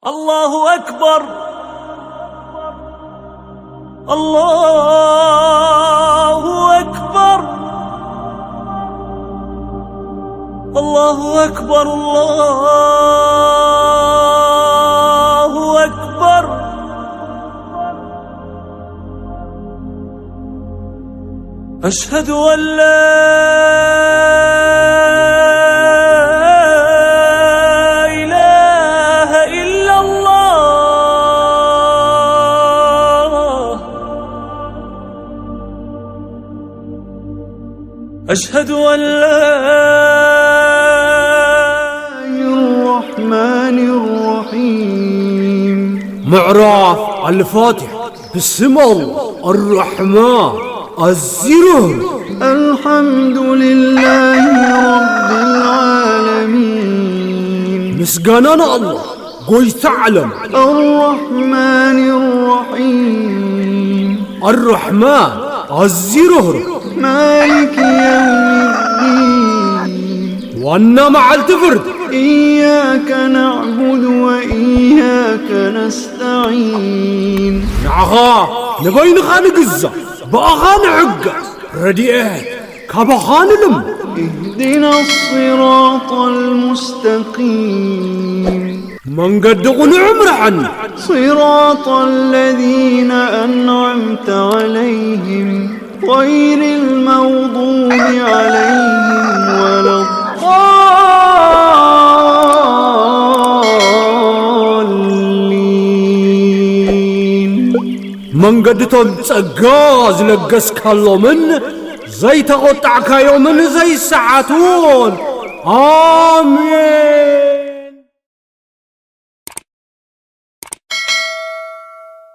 الله أكبر الله أكبر الله أكبر الله أكبر أشهد أن لا أشهد أن الرحمن الرحيم معراف الفاتح بسم الله الرحمن الزرر الحمد لله رب العالمين مسجانا الله قوي تعلم الرحمن الرحيم الرحمن الزرر مالك يوم الدين وانا مع التفرد إياك نعبد وإياك نستعين نعغا نبين خانق الزا بأغان عقا رديئات كابخان لم اهدنا الصراط المستقيم من قد نعمر عنه صراط الذين أنعمت عليهم غير المغضوب عليهم ولا الضالين من قد تنتقاز لقس كالو من زي تقطع كايو من زي الساعتون آمين.